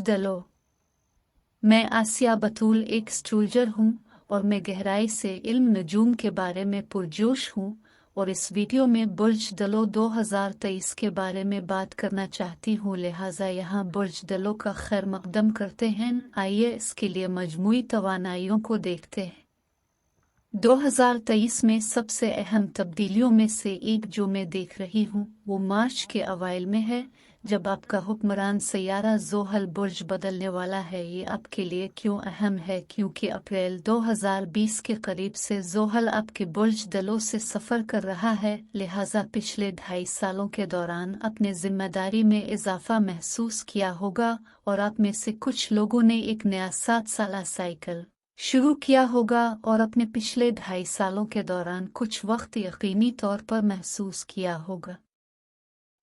डलो। मैं आसिया बतूल एक एस्ट्रोलॉजर हूँ और मैं गहराई से इल्म नजूम के बारे में पुरजोश हूँ और इस वीडियो में बुर्ज डलो 2023 के बारे में बात करना चाहती हूँ, लिहाजा यहाँ बुर्ज डलो का खैर मकदम करते हैं। आइए इसके लिए मजमूई तवानाइयों को देखते हैं। 2023 में सबसे अहम तब्दीलियों में से एक जो मैं देख रही हूँ वो मार्च के अवाइल में है, जब आपका हुक्मरान सैयारा ज़ोहल बुर्ज बदलने वाला है। ये आपके लिए क्यों अहम है? क्योंकि अप्रैल 2020 के करीब से ज़ोहल आपके बुर्ज डलो से सफ़र कर रहा है, लिहाजा पिछले 2.5 सालों के दौरान अपने जिम्मेदारी में इजाफा महसूस किया होगा और आप में से कुछ लोगों ने एक नया 7 साला साइकिल शुरू किया होगा और अपने पिछले 2.5 सालों के दौरान कुछ वक्त यकीनी तौर पर महसूस किया होगा।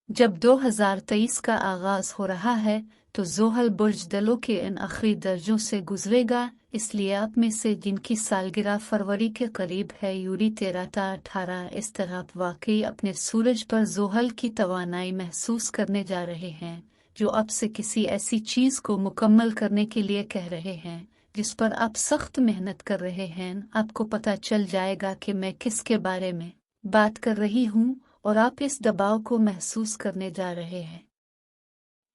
जब 2023 का आगाज हो रहा है तो ज़ोहल बुर्ज डलो के इन आखिरी दर्जों से गुजरेगा, इसलिए आप में से जिनकी सालगिरह फरवरी के करीब है, यूरी 13-18, इस तरह आप वाकई अपने सूरज पर ज़ोहल की तवानाई महसूस करने जा रहे हैं, जो अब से किसी ऐसी चीज़ को मुकम्मल करने के लिए कह रहे हैं जिस पर आप सख्त मेहनत कर रहे हैं। आपको पता चल जाएगा कि मैं किसके बारे में बात कर रही हूँ और आप इस दबाव को महसूस करने जा रहे हैं।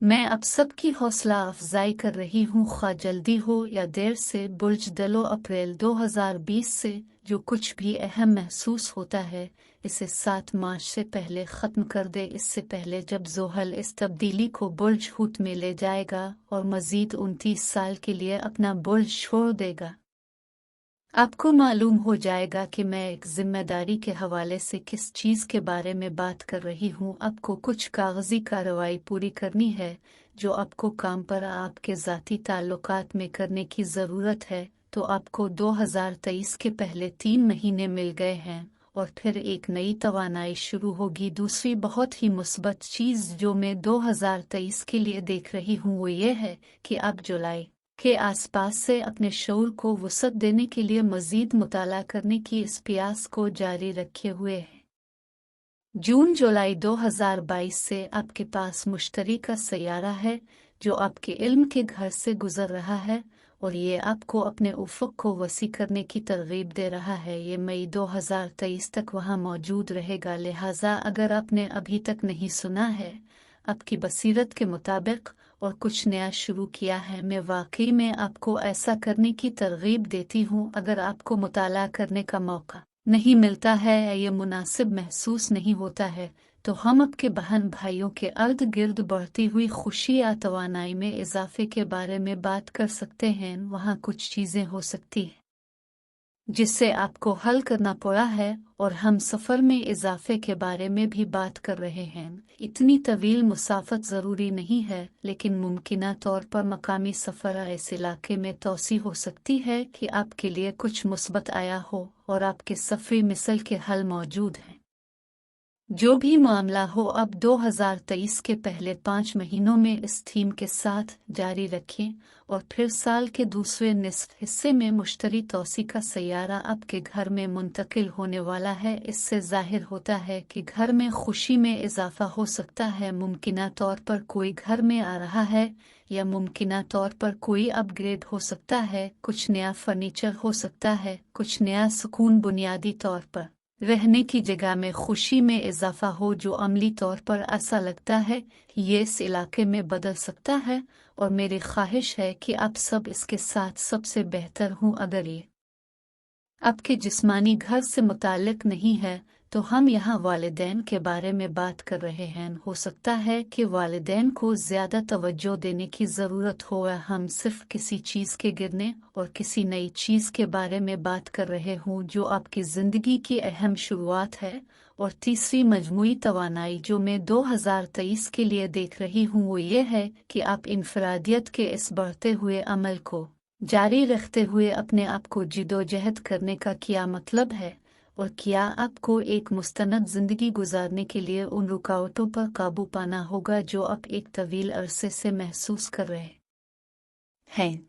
मैं आप सबकी हौसला अफजाई कर रही हूँ, ख्वाह जल्दी हो या देर से। बुर्ज डलो अप्रैल 2020 से जो कुछ भी अहम महसूस होता है इसे 7 मार्च से पहले ख़त्म कर दे, इससे पहले जब ज़ोहल इस तब्दीली को बुर्ज हूत में ले जाएगा और मज़ीद 29 साल के लिए अपना बुर्ज छोड़ देगा। आपको मालूम हो जाएगा कि मैं एक जिम्मेदारी के हवाले से किस चीज़ के बारे में बात कर रही हूँ। आपको कुछ कागजी कार्रवाई पूरी करनी है जो आपको काम पर आपके ज़ाती ताल्लुकात में करने की ज़रूरत है, तो आपको 2023 के पहले 3 महीने मिल गए हैं और फिर एक नई तवानाई शुरू होगी। दूसरी बहुत ही मुस्बत चीज़ जो मैं 2023 के लिए देख रही हूँ वो ये है कि आप जुलाई के आसपास से अपने शऊर को वसअत देने के लिए मज़ीद मुताला करने की इस प्रयास को जारी रखे हुए हैं। जून जुलाई 2022 से आपके पास मुश्तरी का सैयारा है जो आपके इल्म के घर से गुजर रहा है और ये आपको अपने उफ़क़ को वसी करने की तरगीब दे रहा है। ये मई 2023 तक वहाँ मौजूद रहेगा, लिहाजा अगर आपने अभी तक नहीं सुना है आपकी बसीरत के मुताबिक और कुछ नया शुरू किया है, मैं वाकई में आपको ऐसा करने की तरगीब देती हूँ। अगर आपको मुताला करने का मौका नहीं मिलता है या ये मुनासिब महसूस नहीं होता है तो हम आपके बहन भाइयों के अर्द गिर्द बढ़ती हुई खुशी या तवानाई में इजाफे के बारे में बात कर सकते हैं। वहाँ कुछ चीज़ें हो सकती हैं जिससे आपको हल करना पड़ा है और हम सफ़र में इजाफे के बारे में भी बात कर रहे हैं। इतनी तवील मुसाफत ज़रूरी नहीं है, लेकिन मुमकिना तौर पर मकामी सफ़र इस इलाके में तोसी हो सकती है कि आपके लिए कुछ मुस्बत आया हो और आपके सफ़री मिसल के हल मौजूद हैं। जो भी मामला हो, अब 2023 के पहले 5 महीनों में इस थीम के साथ जारी रखें और फिर साल के दूसरे निस्फ हिस्से में मुश्तरी तौसी का सैयारा आपके घर में मुंतकिल होने वाला है। इससे जाहिर होता है कि घर में खुशी में इजाफा हो सकता है। मुमकिना तौर पर कोई घर में आ रहा है या मुमकिना तौर पर कोई अपग्रेड हो सकता है, कुछ नया फर्नीचर हो सकता है, कुछ नया सुकून बुनियादी तौर पर रहने की जगह में खुशी में इजाफा हो जो अमली तौर पर ऐसा लगता है ये इस इलाके में बदल सकता है। और मेरी ख्वाहिश है कि आप सब इसके साथ सबसे बेहतर हूँ। अगर ये आपके जिस्मानी घर से मुताल्लिक नहीं है तो हम यहाँ वालिदैन के बारे में बात कर रहे हैं। हो सकता है कि वालिदैन को ज़्यादा तवज्जो देने की ज़रूरत हो या हम सिर्फ किसी चीज़ के गिरने और किसी नई चीज़ के बारे में बात कर रहे हों जो आपकी ज़िंदगी की अहम शुरुआत है। और तीसरी मजमूई तवानाई जो मैं 2023 के लिए देख रही हूँ वो ये है कि आप इनफरादियत के इस बढ़ते हुए अमल को जारी रखते हुए अपने आप को जिदोजहद करने का क्या मतलब है और क्या आपको एक मुस्तनद ज़िंदगी गुजारने के लिए उन रुकावटों पर काबू पाना होगा जो आप एक तवील अरसे से महसूस कर रहे हैं।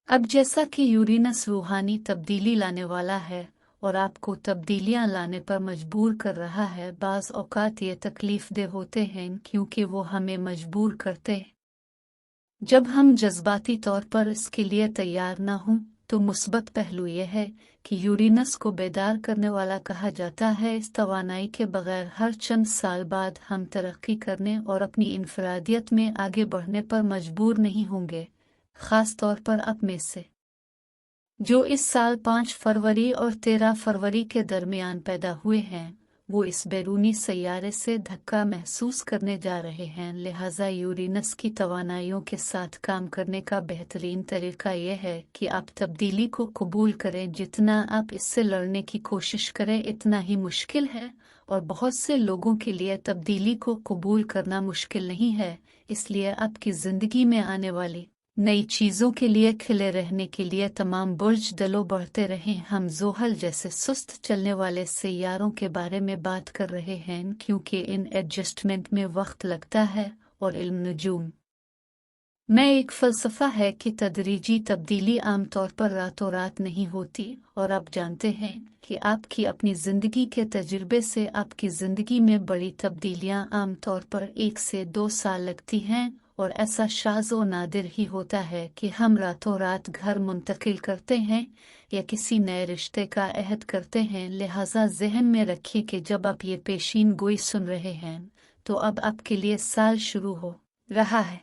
अब जैसा कि यूरेनस रूहानी तब्दीली लाने वाला है और आपको तब्दीलियां लाने पर मजबूर कर रहा है, बाज़ औक़ात ये तकलीफ़ दे होते हैं क्योंकि वो हमें मजबूर करते हैं जब हम जज्बाती तौर पर इसके लिए तैयार ना हों तो मुस्बत पहलू ये है कि यूरेनस को बेदार करने वाला कहा जाता है। इस तवानाई के बगैर हर चंद साल बाद हम तरक्की करने और अपनी इनफरादियत में आगे बढ़ने पर मजबूर नहीं होंगे, ख़ास तौर पर अब में से जो इस साल 5 फरवरी और 13 फरवरी के दरमियान पैदा हुए हैं। वो इस बैरूनी सैयारे से धक्का महसूस करने जा रहे हैं, लिहाजा यूरेनस की तवानाइयों के साथ काम करने का बेहतरीन तरीका यह है कि आप तब्दीली को कबूल करें। जितना आप इससे लड़ने की कोशिश करें इतना ही मुश्किल है, और बहुत से लोगों के लिए तब्दीली को कबूल करना मुश्किल नहीं है। इसलिए आपकी ज़िंदगी में आने वाली नई चीज़ों के लिए खिले रहने के लिए तमाम बुर्ज दलों बढ़ते रहें। हम ज़ोहल जैसे सुस्त चलने वाले सैयारों के बारे में बात कर रहे हैं, क्योंकि इन एडजस्टमेंट में वक्त लगता है। और इल्म नजूम में एक फ़लसफ़ा है कि तदरीजी तब्दीली आमतौर पर रातों रात नहीं होती, और आप जानते हैं कि आपकी अपनी ज़िंदगी के तजुर्बे से आपकी ज़िंदगी में बड़ी तब्दीलियां आमतौर पर 1 से 2 साल लगती हैं। और ऐसा शाज़ व नादिर ही होता है कि हम रातों रात घर मुंतकिल करते हैं या किसी नए रिश्ते का अहद करते हैं। लिहाजा जहन में रखिए कि जब आप ये पेशीन गोई सुन रहे हैं तो अब आपके लिए साल शुरू हो रहा है।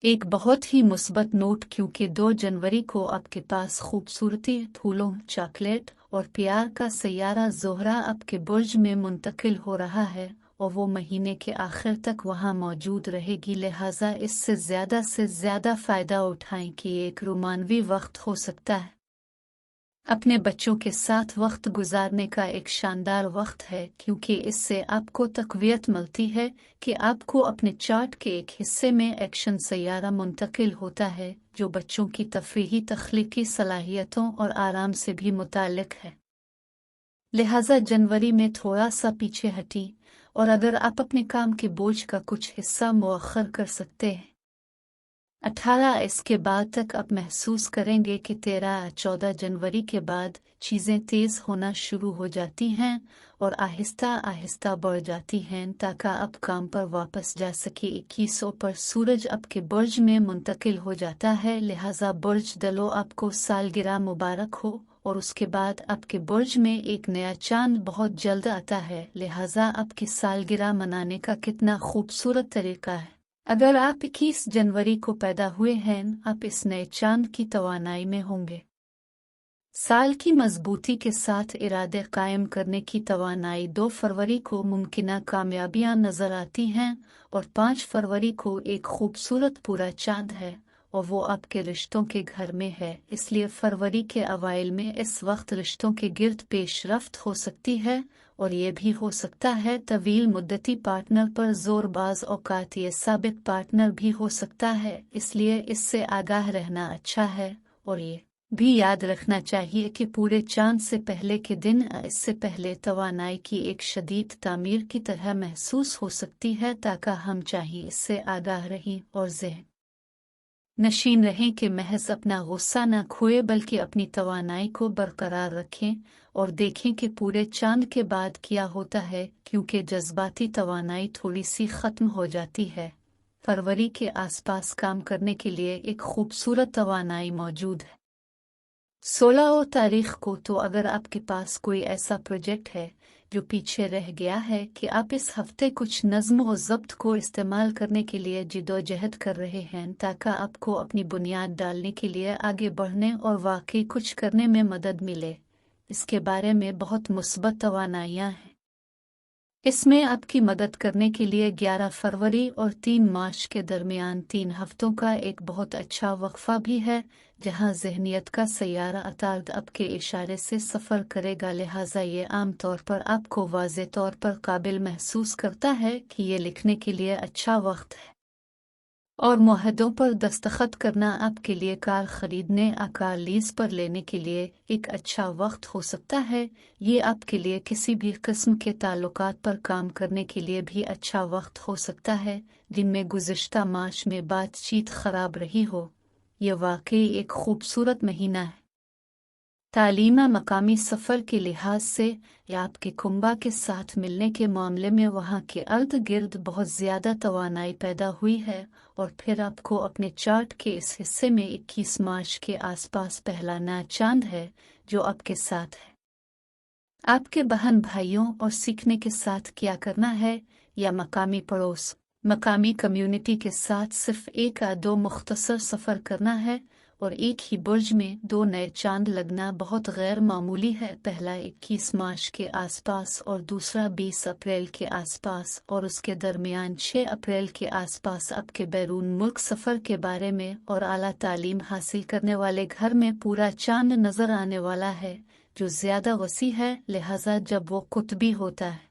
एक बहुत ही मुस्बत नोट, क्योंकि 2 जनवरी को आपके पास खूबसूरती, फूलों, चॉकलेट और प्यार का सैयारा ज़ोहरा आपके बुर्ज में मुंतकिल हो रहा है, और वो महीने के आखिर तक वहाँ मौजूद रहेगी। लिहाजा इससे से ज़्यादा फ़ायदा उठाएं कि ये एक रोमानवी वक्त हो सकता है। अपने बच्चों के साथ वक्त गुजारने का एक शानदार वक्त है, क्योंकि इससे आपको तक़वियत मिलती है कि आपको अपने चार्ट के एक हिस्से में एक्शन सैयारा मुंतकिल होता है, जो बच्चों की तफरीही तख्लीकी सलाहियतों और आराम से भी मुताल्लिक है। लिहाजा जनवरी में थोड़ा सा पीछे हटी, और अगर आप अपने काम के बोझ का कुछ हिस्सा मुअख्खर कर सकते हैं 18 इसके बाद तक आप महसूस करेंगे कि 13-14 जनवरी के बाद चीज़ें तेज़ होना शुरू हो जाती हैं और आहिस्ता आहिस्ता बढ़ जाती हैं, ताकि आप काम पर वापस जा सके। 2100 पर सूरज आपके बुर्ज में मुंतकिल हो जाता है। लिहाजा बुर्ज दलो आपको सालगिरह मुबारक हो, और उसके बाद आपके बुर्ज में एक नया चांद बहुत जल्द आता है। लिहाजा आपकी सालगिरह मनाने का कितना खूबसूरत तरीका है। अगर आप 21 जनवरी को पैदा हुए हैं, आप इस नए चांद की तवानाई में होंगे। साल की मजबूती के साथ इरादे कायम करने की तवानाई 2 फरवरी को मुमकिना कामयाबियां नजर आती हैं, और 5 फरवरी को एक खूबसूरत पूरा चांद है, और वो आपके रिश्तों के घर में है। इसलिए फरवरी के अवाइल में इस वक्त रिश्तों के गिर्द पेशरफ्त हो सकती है, और ये भी हो सकता है तवील मुद्दती पार्टनर पर जोरबाज औकात ये साबित पार्टनर भी हो सकता है। इसलिए इससे आगाह रहना अच्छा है, और ये भी याद रखना चाहिए कि पूरे चांद से पहले के दिन इससे पहले तवानाई की एक शदीद तामीर की तरह महसूस हो सकती है, ताकि हम चाहिए इससे आगाह रहें और ज़हन नशीन रहें कि महज अपना गुस्सा न खोए, बल्कि अपनी तवानाई को बरकरार रखें और देखें कि पूरे चांद के बाद क्या होता है, क्योंकि जज्बाती तवानाई थोड़ी सी ख़त्म हो जाती है। फरवरी के आसपास काम करने के लिए एक खूबसूरत तवानाई मौजूद है। 16 तारीख को तो अगर आपके पास कोई ऐसा प्रोजेक्ट है जो पीछे रह गया है कि आप इस हफ्ते कुछ नज़्म और ज़ब्त को इस्तेमाल करने के लिए जिदोजहद कर रहे हैं, ताकि आपको अपनी बुनियाद डालने के लिए आगे बढ़ने और वाकई कुछ करने में मदद मिले, इसके बारे में बहुत मुस्बत तवानाइयाँ हैं। इसमें आपकी मदद करने के लिए 11 फरवरी और 3 मार्च के दरमियान 3 हफ्तों का एक बहुत अच्छा वक्फा भी है, जहां जहनियत का सैयारा अतार्द आपके इशारे से सफ़र करेगा। लिहाजा ये आम तौर पर आपको वाज़े तौर पर काबिल महसूस करता है कि ये लिखने के लिए अच्छा वक्त है, और मुआहदों पर दस्तखत करना आपके लिए कार खरीदने या कार लीज पर लेने के लिए एक अच्छा वक्त हो सकता है। ये आपके लिए किसी भी किस्म के ताल्लुकात पर काम करने के लिए भी अच्छा वक्त हो सकता है, जिनमें गुज़िश्ता मार्च में बातचीत खराब रही हो। यह वाकई एक खूबसूरत महीना है। तालीमा मकामी सफ़र के लिहाज से या आपके कुंबा के साथ मिलने के मामले में वहाँ के अर्द गिर्द बहुत ज़्यादा तवानाई पैदा हुई है और फिर आपको अपने चार्ट के इस हिस्से में 21 मार्च के आसपास पहला नया चांद है जो आपके साथ है। आपके बहन भाइयों और सीखने के साथ क्या करना है या मकामी पड़ोस मकामी कम्युनिटी के साथ सिर्फ एक या दो मुख्तसर सफ़र करना है और एक ही बुर्ज में 2 नए चांद लगना बहुत गैर मामूली है। पहला 21 मार्च के आसपास और दूसरा 20 अप्रैल के आसपास और उसके दरमियान 6 अप्रैल के आसपास आपके बैरून मुल्क सफ़र के बारे में और आला तालीम हासिल करने वाले घर में पूरा चांद नज़र आने वाला है जो ज़्यादा वसी है, लिहाजा जब वो कुतबी होता है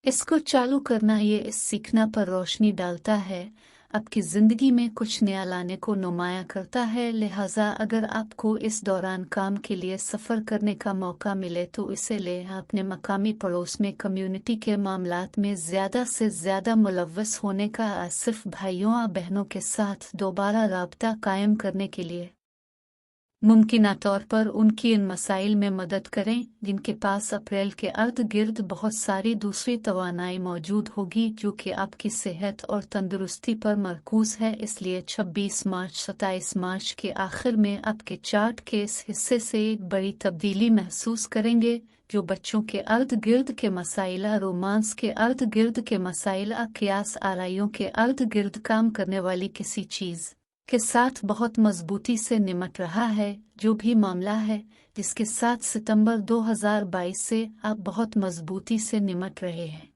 इसको चालू करना ये इस सीखना पर रोशनी डालता है, आपकी ज़िंदगी में कुछ नया लाने को नुमाया करता है। लिहाजा अगर आपको इस दौरान काम के लिए सफ़र करने का मौका मिले तो इसे ले अपने मकामी पड़ोस में कम्युनिटी के मामलात में ज़्यादा से ज़्यादा मुलव्वस होने का सिर्फ भाइयों और बहनों के साथ दोबारा राब्ता कायम करने के लिए मुमकिना तौर पर उनकी इन मसाइल में मदद करें जिनके पास अप्रैल के अर्द गिर्द बहुत सारी दूसरी तवानाई मौजूद होगी जो कि आपकी सेहत और तंदुरुस्ती पर मरकूज है। इसलिए 26 मार्च 27 मार्च के आखिर में आपके चार्ट के इस हिस्से से एक बड़ी तब्दीली महसूस करेंगे जो बच्चों के अर्द गिर्द के मसाइल, रोमांस के अर्द गिर्द के मसाइल, कियास आराइयों के अर्द गिर्द काम करने वाली किसी चीज़ के साथ बहुत मजबूती से निमट रहा है। जो भी मामला है जिसके साथ सितंबर 2022 से आप बहुत मजबूती से निमट रहे हैं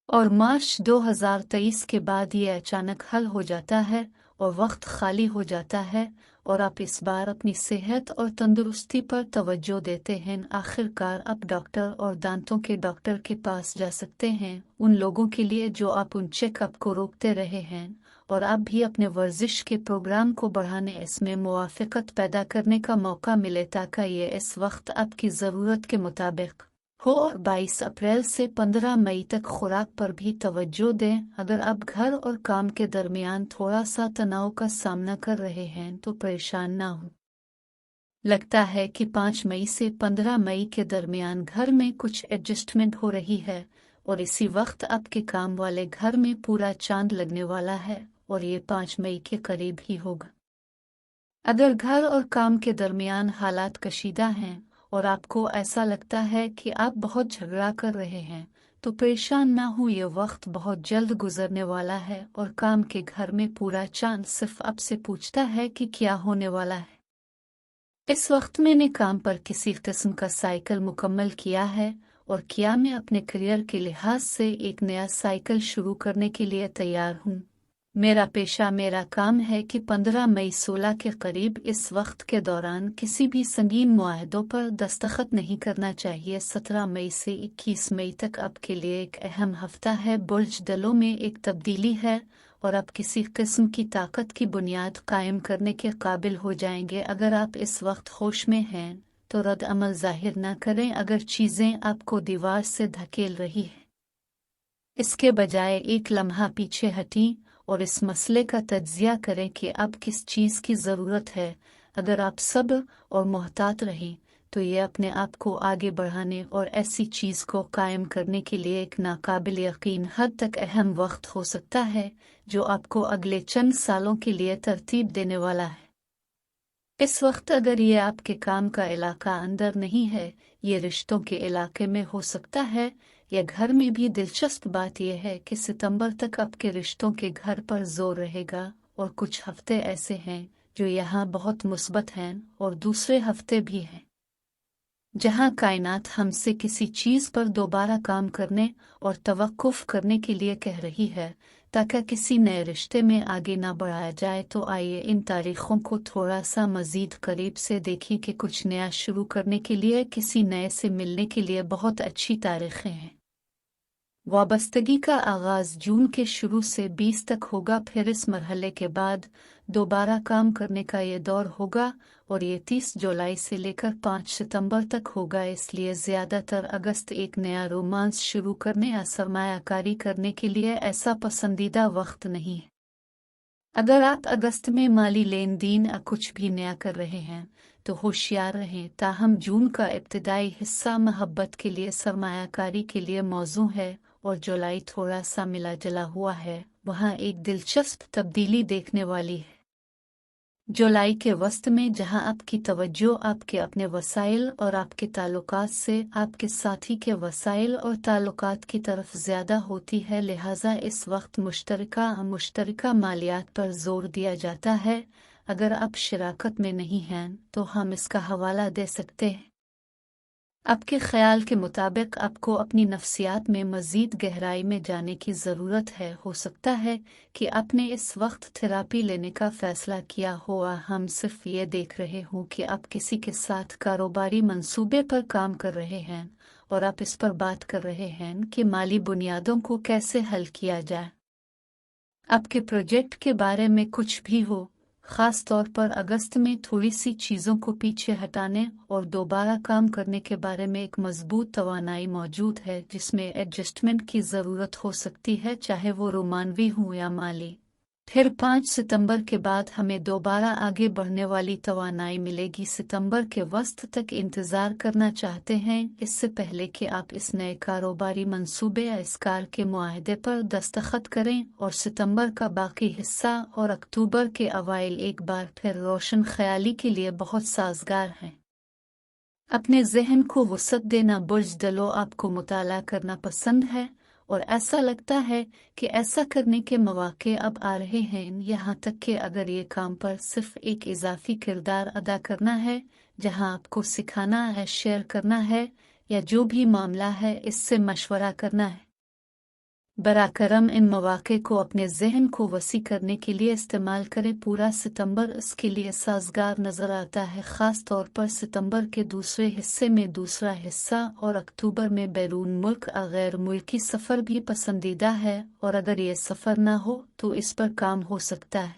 और मार्च 2023 के बाद ये अचानक हल हो जाता है और वक्त खाली हो जाता है और आप इस बार अपनी सेहत और तंदुरुस्ती पर तवज्जो देते हैं। आखिरकार आप डॉक्टर और दांतों के डॉक्टर के पास जा सकते हैं उन लोगों के लिए जो आप उन चेकअप को रोकते रहे हैं और आप भी अपने वर्जिश के प्रोग्राम को बढ़ाने इसमें मुवाफ़क़त पैदा करने का मौका मिले ताकि ये इस वक्त आपकी ज़रूरत के मुताबिक हो। और 22 अप्रैल से 15 मई तक खुराक पर भी तवज्जो दें। अगर आप घर और काम के दरमियान थोड़ा सा तनाव का सामना कर रहे हैं तो परेशान ना हो। लगता है कि 5 मई से 15 मई के दरमियान घर में कुछ एडजस्टमेंट हो रही है और इसी वक्त आपके काम वाले घर में पूरा चांद लगने वाला है और ये 5 मई के करीब ही होगा। अगर घर और काम के दरमियान हालात कशीदा हैं और आपको ऐसा लगता है कि आप बहुत झगड़ा कर रहे हैं तो परेशान ना हो, ये वक्त बहुत जल्द गुजरने वाला है और काम के घर में पूरा चांद सिर्फ आपसे पूछता है कि क्या होने वाला है। इस वक्त मैंने काम पर किसी किस्म का साइकिल मुकम्मल किया है और क्या मैं अपने करियर के लिहाज से एक नया साइकिल शुरू करने के लिए तैयार हूँ। मेरा पेशा मेरा काम है कि 15 मई 16 के करीब इस वक्त के दौरान किसी भी संगीन मुआहदों पर दस्तखत नहीं करना चाहिए। 17 मई से 21 मई तक आपके लिए एक अहम हफ्ता है। बुर्ज दलों में एक तब्दीली है और आप किसी किस्म की ताकत की बुनियाद कायम करने के काबिल हो जाएंगे। अगर आप इस वक्त होश में हैं तो रद्द अमल जाहिर न करें अगर चीज़ें आपको दीवार से धकेल रही है। इसके बजाय एक लम्हा पीछे हटी और इस मसले का तज्जिया करें कि अब किस चीज़ की ज़रूरत है। अगर आप सब्र और मोहतात रहें तो ये अपने आप को आगे बढ़ाने और ऐसी चीज़ को कायम करने के लिए एक नाकाबिल यकीन हद तक अहम वक्त हो सकता है जो आपको अगले चंद सालों के लिए तरतीब देने वाला है। इस वक्त अगर ये आपके काम का इलाका अंदर नहीं है, ये रिश्तों के इलाके में हो सकता है या घर में भी। दिलचस्प बात यह है कि सितंबर तक आपके रिश्तों के घर पर जोर रहेगा और कुछ हफ्ते ऐसे हैं जो यहाँ बहुत मुस्बत हैं और दूसरे हफ्ते भी हैं जहाँ कायनात हमसे किसी चीज़ पर दोबारा काम करने और तवक्कुफ करने के लिए कह रही है ताकि किसी नए रिश्ते में आगे ना बढ़ाया जाए। तो आइए इन तारीखों को थोड़ा सा मज़ीद करीब से देखें कि कुछ नया शुरू करने के लिए, किसी नए से मिलने के लिए बहुत अच्छी तारीखें हैं। वाबस्तगी का आगाज़ जून के शुरू से 20 तक होगा, फिर इस मरहले के बाद दोबारा काम करने का ये दौर होगा और ये 30 जुलाई से लेकर 5 सितंबर तक होगा। इसलिए ज़्यादातर अगस्त एक नया रोमांस शुरू करने या सरमायाकारी करने के लिए ऐसा पसंदीदा वक्त नहीं है। अगर आप अगस्त में माली लेन देन या कुछ भी नया कर रहे हैं तो होशियार रहें। ताहम जून का इब्तिदाई हिस्सा मोहब्बत के लिए, सरमायाकारी के लिए मौजू है, और जुलाई थोड़ा सा मिला जुला हुआ है। वहाँ एक दिलचस्प तब्दीली देखने वाली है जुलाई के वस्त में, जहां आपकी तवज्जो आपके अपने वसाइल और आपके ताल्लुकात से आपके साथी के वसाइल और ताल्लुकात की तरफ ज़्यादा होती है। लिहाजा इस वक्त मुश्तरका मालियात पर जोर दिया जाता है। अगर आप शराकत में नहीं हैं तो हम इसका हवाला दे सकते हैं। आपके ख्याल के मुताबिक आपको अपनी नफ्सियात में मज़ीद गहराई में जाने की ज़रूरत है। हो सकता है कि आपने इस वक्त थेरापी लेने का फ़ैसला किया हो। हम सिर्फ ये देख रहे हों कि आप किसी के साथ कारोबारी मंसूबे पर काम कर रहे हैं और आप इस पर बात कर रहे हैं कि माली बुनियादों को कैसे हल किया जाए। आपके प्रोजेक्ट के बारे में कुछ भी हो, ख़ास तौर पर अगस्त में थोड़ी सी चीज़ों को पीछे हटाने और दोबारा काम करने के बारे में एक मजबूत तवानाई मौजूद है जिसमें एडजस्टमेंट की ज़रूरत हो सकती है, चाहे वो रोमानवी हो या माली। फिर 5 सितंबर के बाद हमें दोबारा आगे बढ़ने वाली तवानाई मिलेगी। सितंबर के वस्त तक इंतज़ार करना चाहते हैं इससे पहले कि आप इस नए कारोबारी मंसूबे या इस कार के मुआहदे पर दस्तखत करें, और सितंबर का बाकी हिस्सा और अक्टूबर के अवाइल एक बार फिर रोशन ख्याली के लिए बहुत साजगार हैं। अपने जहन को वुसअत देना। बुर्ज दलो, आपको मुताला करना पसंद है और ऐसा लगता है कि ऐसा करने के मौके अब आ रहे हैं, यहाँ तक कि अगर ये काम पर सिर्फ एक इजाफी किरदार अदा करना है, जहाँ आपको सिखाना है, शेयर करना है, या जो भी मामला है इससे मशवरा करना है। बराकरम इन मौके को अपने जहन को वसी करने के लिए इस्तेमाल करें। पूरा सितंबर इसके लिए साजगार नज़र आता है, ख़ास तौर पर सितंबर के दूसरे हिस्से में दूसरा हिस्सा, और अक्टूबर में बैरून मुल्क गैर मुल्की सफ़र भी पसंदीदा है, और अगर ये सफ़र ना हो तो इस पर काम हो सकता है।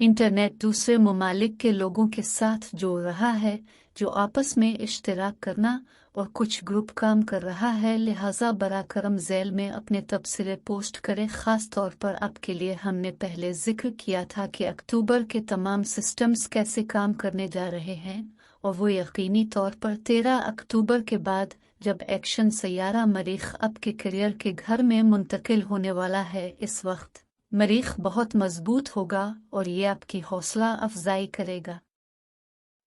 इंटरनेट दूसरे ममालिक के लोगों के साथ जोड़ रहा है जो आपस में इश्तराक करना और कुछ ग्रुप काम कर रहा है। लिहाजा बराकरम ज़ैल में अपने तबसरे पोस्ट करें। ख़ास तौर पर आपके लिए हमने पहले जिक्र किया था कि अक्टूबर के तमाम सिस्टम्स कैसे काम करने जा रहे हैं, और वो यकीनी तौर पर 13 अक्टूबर के बाद, जब एक्शन सैयारा मरीख आपके करियर के घर में मुंतकिल होने वाला है। इस वक्त मरीख बहुत मजबूत होगा और ये आपकी हौसला अफजाई करेगा।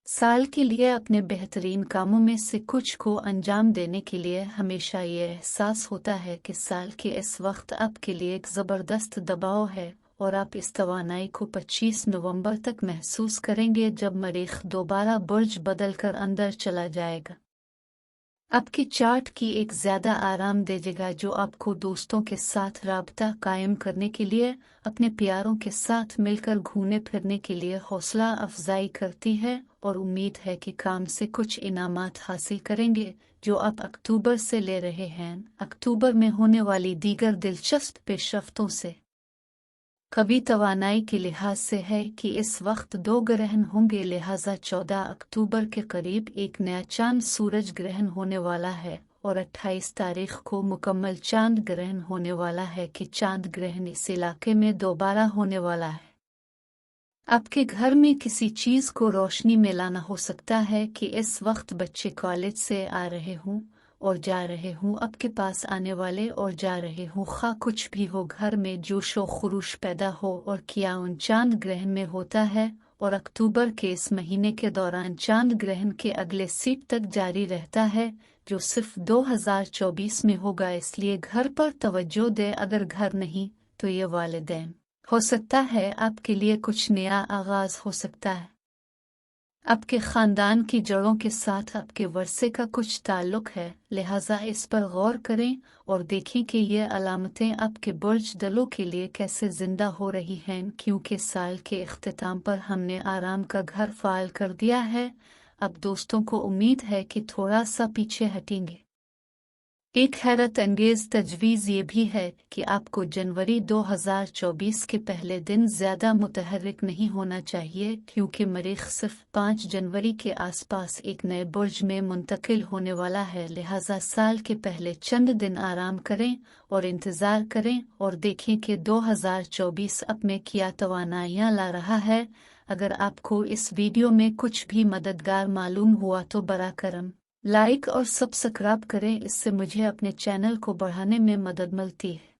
साल के लिए अपने बेहतरीन कामों में से कुछ को अंजाम देने के लिए हमेशा ये एहसास होता है कि साल के इस वक्त आपके लिए एक ज़बरदस्त दबाव है, और आप इस तवानाई को 25 नवंबर तक महसूस करेंगे जब मरीख दोबारा बुर्ज बदल कर अंदर चला जाएगा। आपकी चार्ट की एक ज़्यादा आरामदेह जगह जो आपको दोस्तों के साथ राबता कायम करने के लिए, अपने प्यारों के साथ मिलकर घूमने फिरने के लिए हौसला अफजाई करती है, और उम्मीद है कि काम से कुछ इनामात हासिल करेंगे जो आप अक्टूबर से ले रहे हैं। अक्टूबर में होने वाली दीगर दिलचस्प पेशरफ्तों से कभी तवानाई के लिहाज से है कि इस वक्त 2 ग्रहण होंगे, लिहाजा 14 अक्टूबर के करीब एक नया चांद सूरज ग्रहण होने वाला है, और 28 तारीख को मुकम्मल चांद ग्रहण होने वाला है कि चांद ग्रहण इस इलाके में दोबारा होने वाला है। आपके घर में किसी चीज़ को रोशनी में लाना हो सकता है कि इस वक्त बच्चे कॉलेज से आ रहे हों और जा रहे हों, आपके पास आने वाले और जा रहे हों, खा कुछ भी हो, घर में जोश व खुरूश पैदा हो, और किया उन चांद ग्रहण में होता है, और अक्टूबर के इस महीने के दौरान चांद ग्रहण के अगले सीट तक जारी रहता है जो सिर्फ 2024 में होगा। इसलिए घर पर तवज्जो दे, अगर घर नहीं तो ये वालिदैन। हो सकता है आपके लिए कुछ नया आगाज हो सकता है। आपके ख़ानदान की जड़ों के साथ आपके वर्से का कुछ ताल्लुक है, लिहाजा इस पर गौर करें और देखें कि ये अलामतें आपके बुर्ज दलों के लिए कैसे ज़िंदा हो रही हैं। क्योंकि साल के इख्तिताम पर हमने आराम का घर फ़ाल कर दिया है, अब दोस्तों को उम्मीद है कि थोड़ा सा पीछे हटेंगे। एक हैरत अंगेज़ तजवीज़ ये भी है कि आपको जनवरी 2024 के पहले दिन ज़्यादा मुतहर्रिक नहीं होना चाहिए, क्योंकि मरीख सिर्फ 5 जनवरी के आसपास एक नए बुर्ज में मुंतकिल होने वाला है। लिहाजा साल के पहले चंद दिन आराम करें और इंतज़ार करें और देखें कि 2024 अब में क्या तवानाइयाँ ला रहा है। اگر آپ کو اس ویڈیو میں کچھ بھی مددگار معلوم ہوا تو برا کرم لائک اور سبسکرائب کریں، اس سے مجھے اپنے چینل کو بڑھانے میں مدد ملتی ہے۔